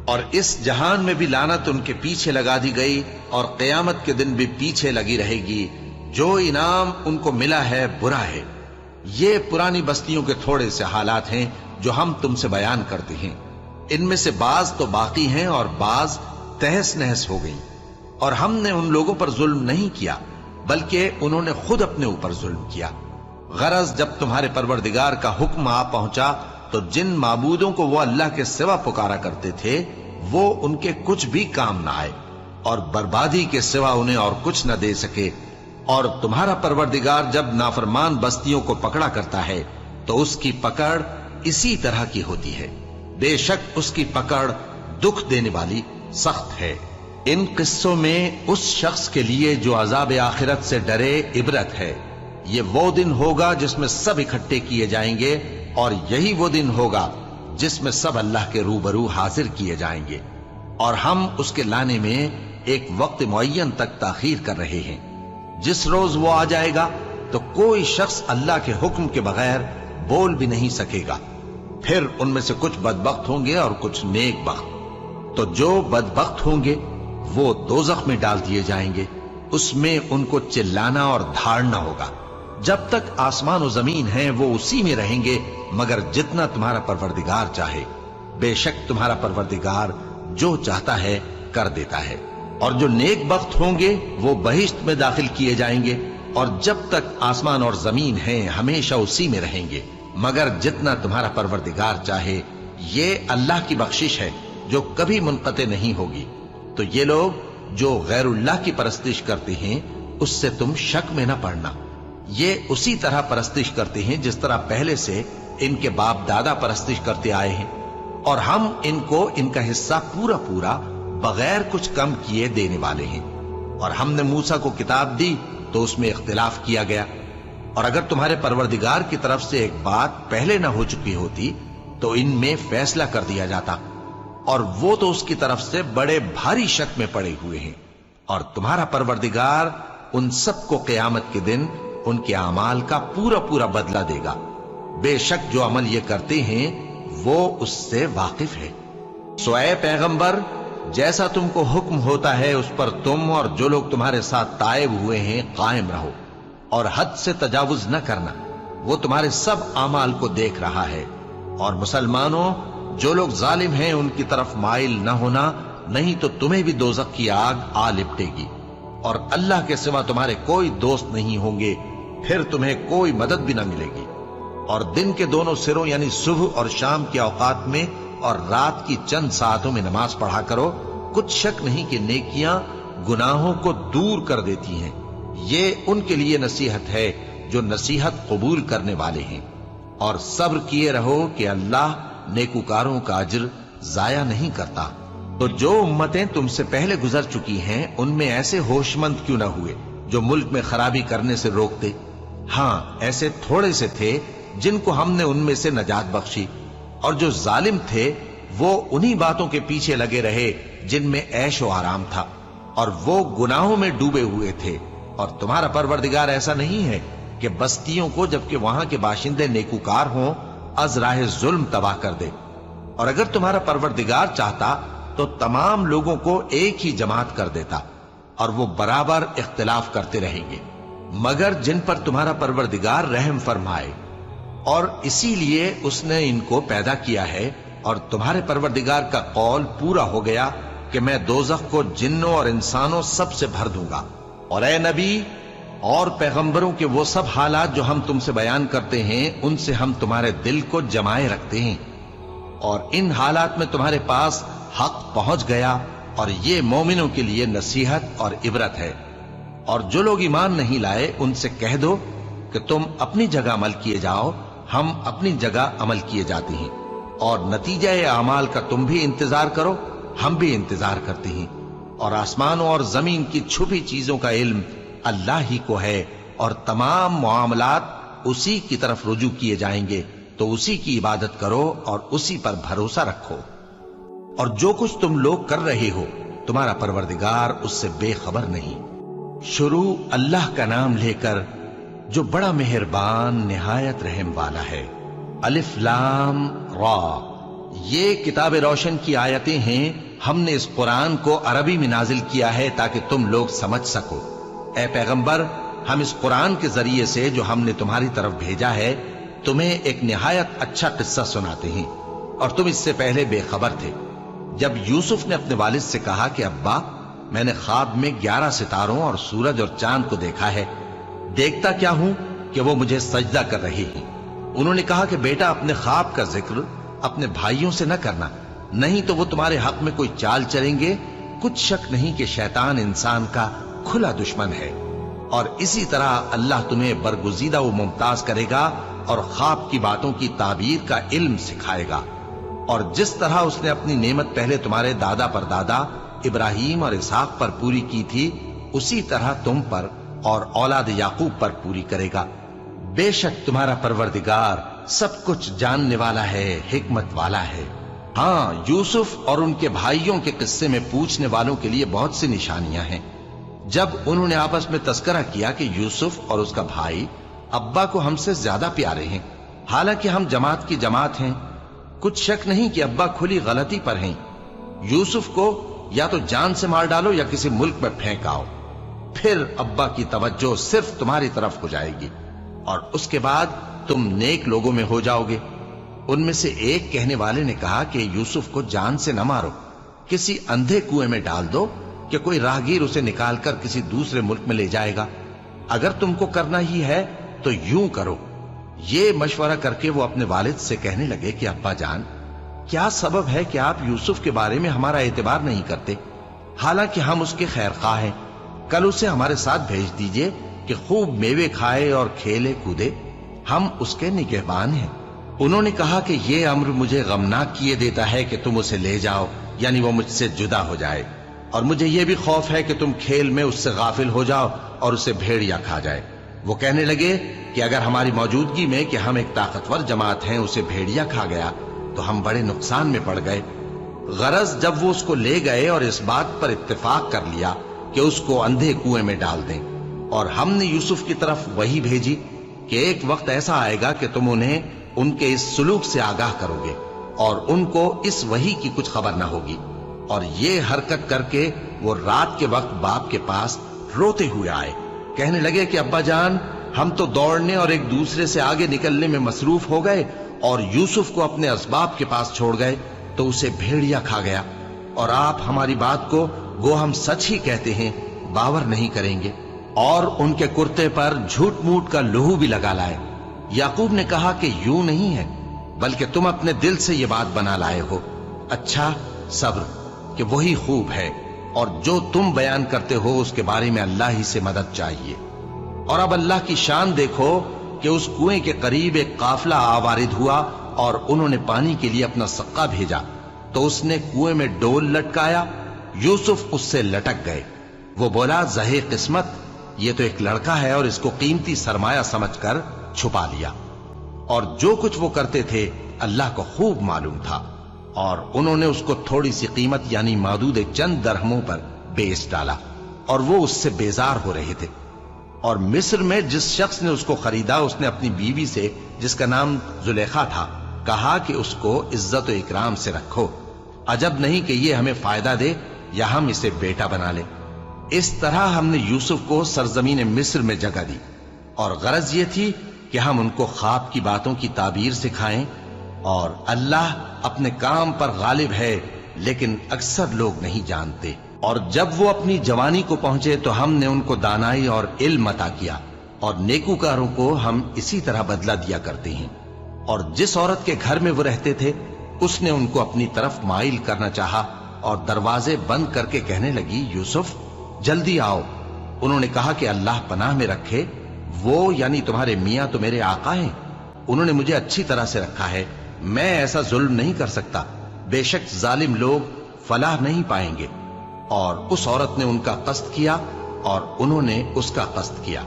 S1: اور اس جہان میں بھی لعنت ان کے پیچھے لگا دی گئی، اور قیامت کے دن بھی پیچھے لگی رہے گی۔ جو انعام ان کو ملا ہے برا ہے۔ یہ پرانی بستیوں کے تھوڑے سے حالات ہیں جو ہم تم سے بیان کرتے ہیں، ان میں سے بعض تو باقی ہیں اور بعض تہس نہس ہو گئی، اور ہم نے ان لوگوں پر ظلم نہیں کیا بلکہ انہوں نے خود اپنے اوپر ظلم کیا۔ غرض جب تمہارے پروردگار کا حکم آ پہنچا تو جن معبودوں کو وہ اللہ کے سوا پکارا کرتے تھے وہ ان کے کچھ بھی کام نہ آئے، اور بربادی کے سوا انہیں اور کچھ نہ دے سکے۔ اور تمہارا پروردگار جب نافرمان بستیوں کو پکڑا کرتا ہے تو اس کی پکڑ اسی طرح کی ہوتی ہے، بے شک اس کی پکڑ دکھ دینے والی سخت ہے۔ ان قصوں میں اس شخص کے لیے جو عذاب آخرت سے ڈرے عبرت ہے۔ یہ وہ دن ہوگا جس میں سب اکٹھے کیے جائیں گے، اور یہی وہ دن ہوگا جس میں سب اللہ کے روبرو حاضر کیے جائیں گے، اور ہم اس کے لانے میں ایک وقت معین تک تاخیر کر رہے ہیں۔ جس روز وہ آ جائے گا تو کوئی شخص اللہ کے حکم کے بغیر بول بھی نہیں سکے گا۔ پھر ان میں سے کچھ بدبخت ہوں گے اور کچھ نیک بخت، تو جو بدبخت ہوں گے وہ دوزخ میں ڈال دیے جائیں گے، اس میں ان کو چلانا اور دھاڑنا ہوگا۔ جب تک آسمان و زمین ہیں وہ اسی میں رہیں گے مگر جتنا تمہارا پروردگار چاہے، بے شک تمہارا پروردگار جو چاہتا ہے کر دیتا ہے۔ اور جو نیک بخت ہوں گے وہ بہشت میں داخل کیے جائیں گے، اور جب تک آسمان اور زمین ہیں ہمیشہ اسی میں رہیں گے مگر جتنا تمہارا پروردگار چاہے۔ یہ اللہ کی بخشش ہے جو کبھی منقطع نہیں ہوگی۔ تو یہ لوگ جو غیر اللہ کی پرستش کرتے ہیں اس سے تم شک میں نہ پڑنا، یہ اسی طرح پرستش کرتے ہیں جس طرح پہلے سے ان کے باپ دادا پرستش کرتے آئے ہیں، اور ہم ان کو ان کا حصہ پورا پورا بغیر کچھ کم کیے دینے والے ہیں۔ اور ہم نے موسیٰ کو کتاب دی تو اس میں اختلاف کیا گیا، اور اگر تمہارے پروردگار کی طرف سے ایک بات پہلے نہ ہو چکی ہوتی تو ان میں فیصلہ کر دیا جاتا، اور وہ تو اس کی طرف سے بڑے بھاری شک میں پڑے ہوئے ہیں۔ اور تمہارا پروردگار ان سب کو قیامت کے دن ان کے اعمال کا پورا پورا بدلہ دے گا، بے شک جو عمل یہ کرتے ہیں وہ اس سے واقف ہے۔ سو اے پیغمبر، جیسا تم کو حکم ہوتا ہے اس پر تم اور جو لوگ تمہارے ساتھ تائب ہوئے ہیں قائم رہو، اور حد سے تجاوز نہ کرنا، وہ تمہارے سب اعمال کو دیکھ رہا ہے۔ اور مسلمانوں، جو لوگ ظالم ہیں ان کی طرف مائل نہ ہونا، نہیں تو تمہیں بھی دوزخ کی آگ آ لپٹے گی، اور اللہ کے سوا تمہارے کوئی دوست نہیں ہوں گے، پھر تمہیں کوئی مدد بھی نہ ملے گی۔ اور دن کے دونوں سروں یعنی صبح اور شام کے اوقات میں اور رات کی چند ساعتوں میں نماز پڑھا کرو، کچھ شک نہیں کہ نیکیاں گناہوں کو دور کر دیتی ہیں۔ یہ ان کے لیے نصیحت ہے جو نصیحت قبول کرنے والے ہیں۔ اور صبر کیے رہو کہ اللہ نیکوکاروں کا اجر ضائع نہیں کرتا۔ تو جو امتیں تم سے پہلے گزر چکی ہیں ان میں ایسے ہوش مند کیوں نہ ہوئے جو ملک میں خرابی کرنے سے روکتے؟ ہاں، ایسے تھوڑے سے تھے جن کو ہم نے ان میں سے نجات بخشی، اور جو ظالم تھے وہ انہی باتوں کے پیچھے لگے رہے جن میں عیش و آرام تھا، اور وہ گناہوں میں ڈوبے ہوئے تھے۔ اور تمہارا پروردگار ایسا نہیں ہے کہ بستیوں کو جبکہ وہاں کے باشندے نیکوکار ہوں از راہ ظلم تباہ کر دے۔ اور اگر تمہارا پروردگار چاہتا تو تمام لوگوں کو ایک ہی جماعت کر دیتا، اور وہ برابر اختلاف کرتے رہیں گے، مگر جن پر تمہارا پروردگار رحم فرمائے، اور اسی لیے اس نے ان کو پیدا کیا ہے۔ اور تمہارے پروردگار کا قول پورا ہو گیا کہ میں دوزخ کو جنوں اور انسانوں سب سے بھر دوں گا۔ اور اے نبی اور پیغمبروں کے وہ سب حالات جو ہم تم سے بیان کرتے ہیں ان سے ہم تمہارے دل کو جمائے رکھتے ہیں، اور ان حالات میں تمہارے پاس حق پہنچ گیا اور یہ مومنوں کے لیے نصیحت اور عبرت ہے۔ اور جو لوگ ایمان نہیں لائے ان سے کہہ دو کہ تم اپنی جگہ عمل کیے جاؤ، ہم اپنی جگہ عمل کیے جاتے ہیں، اور نتیجہ اعمال کا تم بھی انتظار کرو، ہم بھی انتظار کرتے ہیں۔ اور آسمانوں اور زمین کی چھپی چیزوں کا علم اللہ ہی کو ہے، اور تمام معاملات اسی کی طرف رجوع کیے جائیں گے، تو اسی کی عبادت کرو اور اسی پر بھروسہ رکھو۔ اور جو کچھ تم لوگ کر رہے ہو تمہارا پروردگار اس سے بے خبر نہیں۔ شروع اللہ کا نام لے کر جو بڑا مہربان نہایت رحم والا ہے۔ الف لام را، یہ کتاب روشن کی آیتیں ہیں۔ ہم نے اس قرآن کو عربی میں نازل کیا ہے تاکہ تم لوگ سمجھ سکو۔ اے پیغمبر، ہم اس قرآن کے ذریعے سے جو ہم نے تمہاری طرف بھیجا ہے تمہیں ایک نہایت اچھا قصہ سناتے ہیں، اور تم اس سے پہلے بے خبر تھے۔ جب یوسف نے اپنے والد سے کہا کہ ابا، میں نے خواب میں 11 ستاروں اور سورج اور چاند کو دیکھا ہے، دیکھتا کیا ہوں کہ وہ مجھے سجدہ کر رہے ہیں۔ انہوں نے کہا کہ بیٹا، اپنے خواب کا ذکر اپنے بھائیوں سے نہ کرنا، نہیں تو وہ تمہارے حق میں کوئی چال چلیں گے۔ کچھ شک نہیں کہ شیطان انسان کا کھلا دشمن ہے، اور اسی طرح اللہ تمہیں برگزیدہ و ممتاز کرے گا اور خواب کی باتوں کی تعبیر کا علم سکھائے گا۔ اور جس طرح اس نے اپنی نعمت پہلے تمہارے دادا پر دادا ابراہیم اور اسحاق پر پوری کی تھی، اسی طرح تم پر اور اولاد یعقوب پر پوری کرے گا۔ بے شک تمہارا پروردگار سب کچھ جاننے والا ہے، حکمت والا ہے۔ ہاں، یوسف اور ان کے بھائیوں کے قصے میں پوچھنے والوں کے لیے بہت سی نشانیاں ہیں۔ جب انہوں نے آپس میں تذکرہ کیا کہ یوسف اور اس کا بھائی ابا کو ہم سے زیادہ پیارے ہیں، حالانکہ ہم جماعت کی جماعت ہیں، کچھ شک نہیں کہ ابا کھلی غلطی پر ہیں۔ یوسف کو یا تو جان سے مار ڈالو یا کسی ملک میں پھینک آؤ، پھر ابا کی توجہ صرف تمہاری طرف ہو جائے گی، اور اس کے بعد تم نیک لوگوں میں ہو جاؤ گے۔ ان میں سے ایک کہنے والے نے کہا کہ یوسف کو جان سے نہ مارو، کسی اندھے کنویں میں ڈال دو کہ کوئی راہگیر اسے نکال کر کسی دوسرے ملک میں لے جائے گا۔ اگر تم کو کرنا ہی ہے تو یوں کرو۔ یہ مشورہ کر کے وہ اپنے والد سے کہنے لگے کہ ابا جان، کیا سبب ہے کہ آپ یوسف کے بارے میں ہمارا اعتبار نہیں کرتے، حالانکہ ہم اس کے خیر خواہ ہیں؟ کل اسے ہمارے ساتھ بھیج دیجئے کہ خوب میوے کھائے اور کھیلے کودے، ہم اس کے نگہبان ہیں۔ انہوں نے کہا کہ یہ امر مجھے غمناک کیے دیتا ہے کہ تم اسے لے جاؤ، یعنی وہ مجھ سے جدا ہو جائے، اور مجھے یہ بھی خوف ہے کہ تم کھیل میں اس سے غافل ہو جاؤ اور اسے بھیڑیا کھا جائے۔ وہ کہنے لگے کہ اگر ہماری موجودگی میں کہ ہم ایک طاقتور جماعت ہیں اسے بھیڑیا کھا گیا تو ہم بڑے نقصان میں پڑ گئے۔ غرض جب وہ اس کو لے گئے اور اس بات پر اتفاق کر لیا کہ اس کو اندھے کنویں میں ڈال دیں، اور ہم نے یوسف کی طرف وحی بھیجی کہ ایک وقت ایسا آئے گا کہ تم انہیں ان کے اس سلوک سے آگاہ کرو گے، اور ان کو اس وحی کی کچھ خبر نہ ہوگی۔ اور یہ حرکت کر کے وہ رات کے وقت باپ کے پاس روتے ہوئے آئے، کہنے لگے کہ ابا جان، ہم تو دوڑنے اور ایک دوسرے سے آگے نکلنے میں مصروف ہو گئے اور یوسف کو اپنے اسباب کے پاس چھوڑ گئے تو اسے بھیڑیا کھا گیا، اور آپ ہماری بات کو گو ہم سچ ہی کہتے ہیں باور نہیں کریں گے۔ اور ان کے کرتے پر جھوٹ موٹ کا لہو بھی لگا لائے۔ یعقوب نے کہا کہ یوں نہیں ہے، بلکہ تم اپنے دل سے یہ بات بنا لائے ہو۔ اچھا، صبر کہ وہی خوب ہے، اور جو تم بیان کرتے ہو اس کے بارے میں اللہ ہی سے مدد چاہیے۔ اور اب اللہ کی شان دیکھو کہ اس کنویں کے قریب ایک قافلہ آوارد ہوا اور انہوں نے پانی کے لیے اپنا سقا بھیجا، تو اس نے کنویں میں ڈول لٹکایا، یوسف اس سے لٹک گئے۔ وہ بولا، زہے قسمت، یہ تو ایک لڑکا ہے، اور اس کو قیمتی سرمایہ سمجھ کر چھپا لیا۔ اور جو کچھ وہ کرتے تھے اللہ کو خوب معلوم تھا، اور انہوں نے اس کو تھوڑی سی قیمت یعنی معدود چند درہموں پر بیچ ڈالا، اور وہ اس سے بیزار ہو رہے تھے۔ اور مصر میں جس شخص نے اس کو خریدا، اس نے اپنی بیوی سے جس کا نام زلیخا تھا کہا کہ اس کو عزت و اکرام سے رکھو، عجب نہیں کہ یہ ہمیں فائدہ دے یا ہم اسے بیٹا بنا لیں۔ اس طرح ہم نے یوسف کو سرزمین مصر میں جگہ دی، اور غرض یہ تھی کہ ہم ان کو خواب کی باتوں کی تعبیر سکھائیں۔ اور اللہ اپنے کام پر غالب ہے، لیکن اکثر لوگ نہیں جانتے۔ اور جب وہ اپنی جوانی کو پہنچے تو ہم نے ان کو دانائی اور علم عطا کیا، اور نیکوکاروں کو ہم اسی طرح بدلہ دیا کرتے ہیں۔ اور جس عورت کے گھر میں وہ رہتے تھے اس نے ان کو اپنی طرف مائل کرنا چاہا، اور دروازے بند کر کے کہنے لگی یوسف جلدی آؤ۔ انہوں نے کہا کہ اللہ پناہ میں رکھے، وہ یعنی تمہارے میاں تو میرے آقا ہیں، انہوں نے مجھے اچھی طرح سے رکھا ہے، میں ایسا ظلم نہیں کر سکتا، بے شک ظالم لوگ فلاح نہیں پائیں گے۔ اور اس عورت نے ان کا قصد کیا اور انہوں نے اس کا قصد کیا۔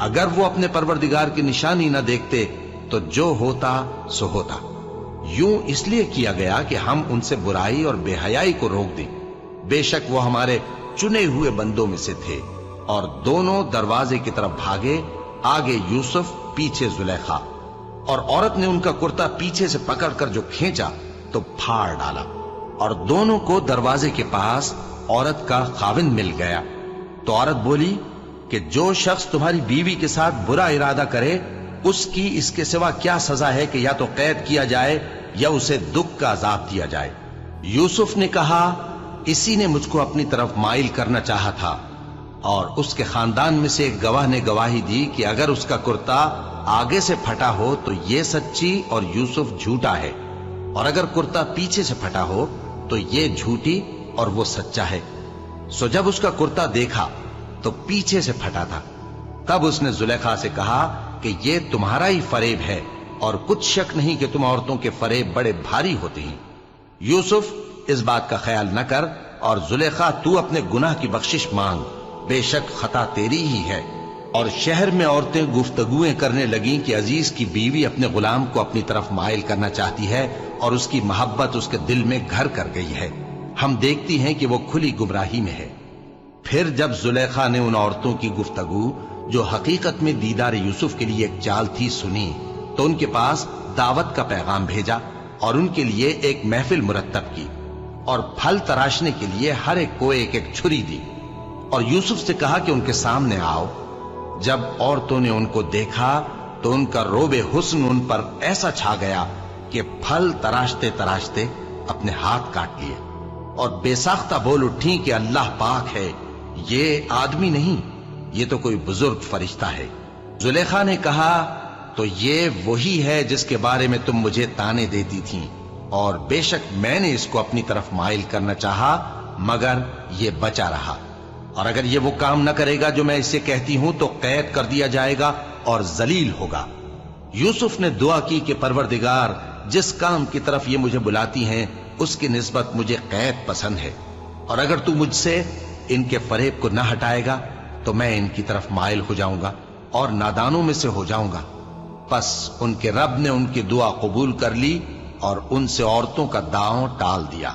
S1: اگر وہ اپنے پروردگار کی نشانی نہ دیکھتے تو جو ہوتا سو ہوتا۔ یوں اس لیے کیا گیا کہ ہم ان سے برائی اور بے حیائی کو روک دیں، بے شک وہ ہمارے چنے ہوئے بندوں میں سے تھے۔ اور دونوں دروازے کی طرف بھاگے، آگے یوسف پیچھے زلیخا، اور عورت نے ان کا کرتا پیچھے سے پکڑ کر جو کھینچا تو پھاڑ ڈالا، اور دونوں کو دروازے کے پاس عورت کا خاوند مل گیا۔ تو عورت بولی کہ جو شخص تمہاری بیوی کے ساتھ برا ارادہ کرے اس کی اس کے سوا کیا سزا ہے کہ یا تو قید کیا جائے یا اسے دکھ کا عذاب دیا جائے۔ یوسف نے کہا اسی نے مجھ کو اپنی طرف مائل کرنا چاہا تھا، اور اس کے خاندان میں سے ایک گواہ نے گواہی دی کہ اگر اس کا کرتا آگے سے پھٹا ہو تو یہ سچی اور یوسف جھوٹا ہے، اور اگر کرتا پیچھے سے پھٹا ہو تو یہ جھوٹی اور وہ سچا ہے۔ سو جب اس کا کرتا دیکھا تو پیچھے سے پھٹا تھا، تب اس نے زلیخا سے کہا کہ یہ تمہارا ہی فریب ہے، اور کچھ شک نہیں کہ تم عورتوں کے فریب بڑے بھاری ہوتے ہیں۔ یوسف اس بات کا خیال نہ کر، اور زلیخا تو اپنے گناہ کی بخشش مانگ، بے شک خطا تیری ہی ہے۔ اور شہر میں عورتیں گفتگویں کرنے لگیں کہ عزیز کی بیوی اپنے غلام کو اپنی طرف مائل کرنا چاہتی ہے، اور اس کی محبت اس کے دل میں گھر کر گئی ہے، ہم دیکھتی ہیں کہ وہ کھلی گمراہی میں ہے۔ پھر جب زلیخا نے ان عورتوں کی گفتگو جو حقیقت میں دیدار یوسف کے لیے ایک چال تھی سنی، تو ان کے پاس دعوت کا پیغام بھیجا اور ان کے لیے ایک محفل مرتب کی، اور پھل تراشنے کے لیے ہر ایک کو ایک ایک چھری دی، اور یوسف سے کہا کہ ان کے سامنے آؤ۔ جب عورتوں نے ان کو دیکھا تو ان کا روب حسن ان پر ایسا چھا گیا کہ پھل تراشتے تراشتے اپنے ہاتھ کاٹ لیے، اور بے ساختہ بول اٹھیں کہ اللہ پاک ہے، یہ آدمی نہیں، یہ تو کوئی بزرگ فرشتہ ہے۔ زلیخا نے کہا تو یہ وہی ہے جس کے بارے میں تم مجھے تانے دیتی تھیں، اور بے شک میں نے اس کو اپنی طرف مائل کرنا چاہا مگر یہ بچا رہا، اور اگر یہ وہ کام نہ کرے گا جو میں اسے کہتی ہوں تو قید کر دیا جائے گا اور ذلیل ہوگا۔ یوسف نے دعا کی کہ پروردگار جس کام کی طرف یہ مجھے بلاتی ہیں اس کی نسبت مجھے قید پسند ہے، اور اگر تو مجھ سے ان کے فریب کو نہ ہٹائے گا تو میں ان کی طرف مائل ہو جاؤں گا اور نادانوں میں سے ہو جاؤں گا۔ پس ان کے رب نے ان کی دعا قبول کر لی اور ان سے عورتوں کا داؤں ٹال دیا،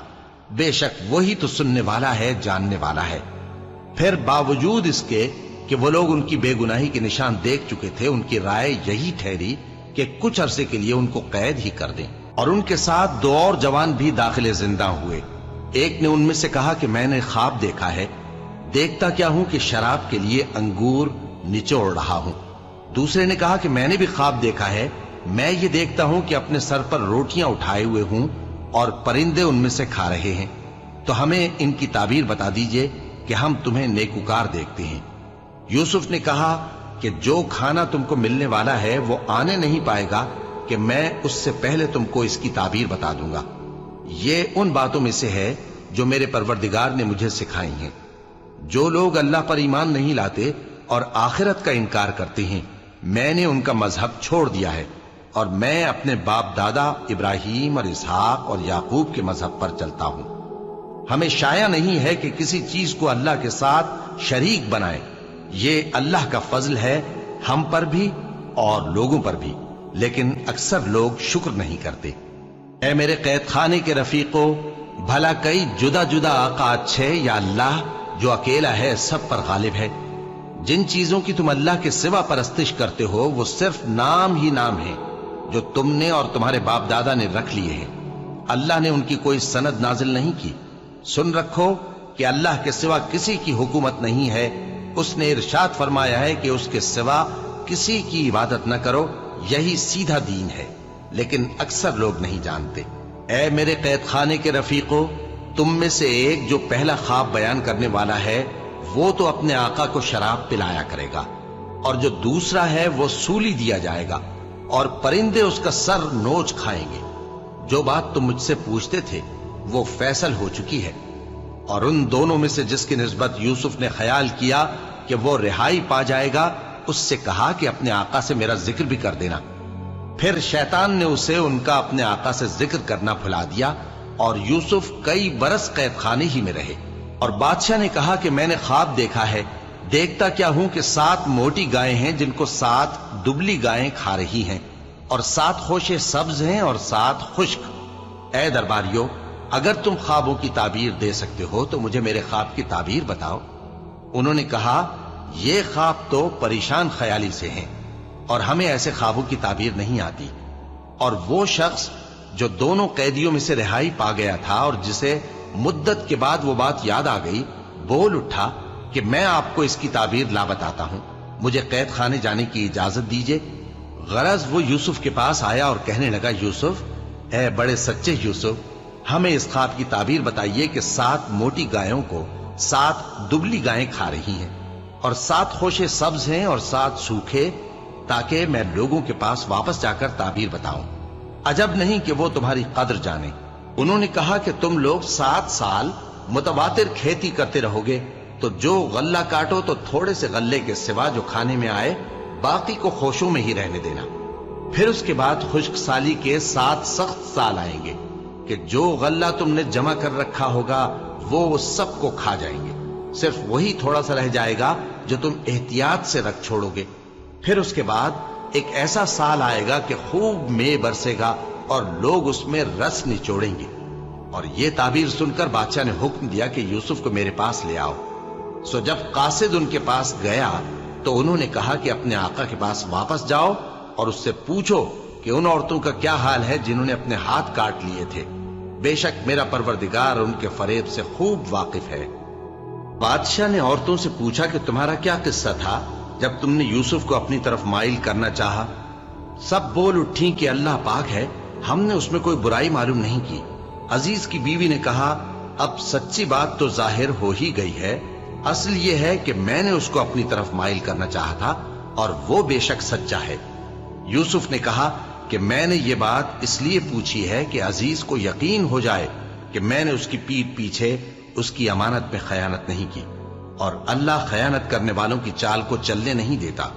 S1: بے شک وہی تو سننے والا ہے، جاننے والا ہے۔ پھر باوجود اس کے کہ وہ لوگ ان کی بے گناہی کے نشان دیکھ چکے تھے، ان کی رائے یہی ٹھہری کہ کچھ عرصے کے لیے ان کو قید ہی کر دیں، اور ان کے ساتھ دو اور جوان بھی داخل زندہ ہوئے۔ ایک نے ان میں سے کہا کہ میں نے خواب دیکھا ہے، دیکھتا کیا ہوں کہ شراب کے لیے انگور نچوڑ رہا ہوں۔ دوسرے نے کہا کہ میں نے بھی خواب دیکھا ہے، میں یہ دیکھتا ہوں کہ اپنے سر پر روٹیاں اٹھائے ہوئے ہوں اور پرندے ان میں سے کھا رہے ہیں، تو ہمیں ان کی تعبیر بتا دیجئے کہ ہم تمہیں نیکوکار دیکھتے ہیں۔ یوسف نے کہا کہ جو کھانا تم کو ملنے والا ہے وہ آنے نہیں پائے گا کہ میں اس سے پہلے تم کو اس کی تعبیر بتا دوں گا۔ یہ ان باتوں میں سے ہے جو میرے پروردگار نے مجھے سکھائی ہیں۔ جو لوگ اللہ پر ایمان نہیں لاتے اور آخرت کا انکار کرتے ہیں، میں نے ان کا مذہب چھوڑ دیا ہے، اور میں اپنے باپ دادا ابراہیم اور اسحاق اور یعقوب کے مذہب پر چلتا ہوں۔ ہمیں شایع نہیں ہے کہ کسی چیز کو اللہ کے ساتھ شریک بنائے، یہ اللہ کا فضل ہے ہم پر بھی اور لوگوں پر بھی، لیکن اکثر لوگ شکر نہیں کرتے۔ اے میرے قید خانے کے رفیقو، بھلا کئی جدا جدا آقا اچھے یا اللہ جو اکیلا ہے سب پر غالب ہے؟ جن چیزوں کی تم اللہ کے سوا پرستش کرتے ہو وہ صرف نام ہی نام ہیں جو تم نے اور تمہارے باپ دادا نے رکھ لیے ہیں، اللہ نے ان کی کوئی سند نازل نہیں کی۔ سن رکھو کہ اللہ کے سوا کسی کی حکومت نہیں ہے، اس نے ارشاد فرمایا ہے کہ اس کے سوا کسی کی عبادت نہ کرو، یہی سیدھا دین ہے، لیکن اکثر لوگ نہیں جانتے۔ اے میرے قید خانے کے رفیقو، تم میں سے ایک جو پہلا خواب بیان کرنے والا ہے وہ تو اپنے آقا کو شراب پلایا کرے گا، اور جو دوسرا ہے وہ سولی دیا جائے گا اور پرندے اس کا سر نوچ کھائیں گے۔ جو بات تم مجھ سے پوچھتے تھے وہ فیصل ہو چکی ہے، اور ان دونوں میں سے جس کی نسبت یوسف نے خیال کیا کہ وہ رہائی پا جائے گا، اس سے کہا کہ اپنے آقا سے میرا ذکر بھی کر دینا۔ پھر شیطان نے اسے ان کا اپنے آقا سے ذکر کرنا بھلا دیا، اور یوسف کئی برس قید خانے ہی میں رہے۔ اور بادشاہ نے کہا کہ میں نے خواب دیکھا ہے، دیکھتا کیا ہوں کہ 7 موٹی گائیں ہیں جن کو 7 دبلی گائیں کھا رہی ہیں، اور 7 خوشے سبز ہیں اور 7 خشک۔ اے درباریو، اگر تم خوابوں کی تعبیر دے سکتے ہو تو مجھے میرے خواب کی تعبیر بتاؤ۔ انہوں نے کہا، یہ خواب تو پریشان خیالی سے ہیں، اور ہمیں ایسے خوابوں کی تعبیر نہیں آتی۔ اور وہ شخص جو دونوں قیدیوں میں سے رہائی پا گیا تھا اور جسے مدت کے بعد وہ بات یاد آ گئی، بول اٹھا کہ میں آپ کو اس کی تعبیر لا بتاتا ہوں، مجھے قید خانے جانے کی اجازت دیجیے۔ غرض وہ یوسف کے پاس آیا اور کہنے لگا، یوسف، اے بڑے سچے یوسف، ہمیں اس خواب کی تعبیر بتائیے کہ 7 موٹی گایوں کو 7 دبلی گائیں کھا رہی ہیں، اور 7 خوشے سبز ہیں اور 7 سوکھے، تاکہ میں لوگوں کے پاس واپس جا کر تعبیر بتاؤں۔ عجب نہیں کہ وہ تمہاری قدر جانے۔ انہوں نے کہا کہ تم لوگ 7 سال متواتر کھیتی کرتے رہو گے، تو جو غلہ کاٹو تو تھوڑے سے غلے کے سوا جو کھانے میں آئے باقی کو خوشوں میں ہی رہنے دینا۔ پھر اس کے بعد خشک سالی کے 7 سخت سال آئیں گے کہ جو غلہ تم نے جمع کر رکھا ہوگا وہ سب کو کھا جائیں گے، صرف وہی تھوڑا سا رہ جائے گا جو تم احتیاط سے رکھ چھوڑو گے۔ پھر اس کے بعد ایک ایسا سال آئے گا کہ خوب مے برسے گا اور لوگ اس میں رس نچوڑیں گے۔ اور یہ تعبیر سن کر بادشاہ نے حکم دیا کہ یوسف کو میرے پاس لے آؤ۔ سو جب قاصد ان کے پاس گیا تو انہوں نے کہا کہ اپنے آقا کے پاس واپس جاؤ اور اس سے پوچھو کہ ان عورتوں کا کیا حال ہے جنہوں نے اپنے ہاتھ کاٹ لیے تھے، بے شک میرا پروردگار ان کے فریب سے خوب واقف ہے۔ بادشاہ نے عورتوں سے پوچھا کہ تمہارا کیا قصہ تھا جب تم نے یوسف کو اپنی طرف مائل کرنا چاہا؟ سب بول اٹھیں کہ اللہ پاک ہے، ہم نے اس میں کوئی برائی معلوم نہیں کی۔ عزیز کی بیوی نے کہا، اب سچی بات تو ظاہر ہو ہی گئی ہے، اصل یہ ہے کہ میں نے اس کو اپنی طرف مائل کرنا چاہا تھا اور وہ بے شک سچا ہے۔ یوسف نے کہا کہ میں نے یہ بات اس لیے پوچھی ہے کہ عزیز کو یقین ہو جائے کہ میں نے اس کی پیٹھ پیچھے اس کی امانت میں خیانت نہیں کی، اور اللہ خیانت کرنے والوں کی چال کو چلنے نہیں دیتا۔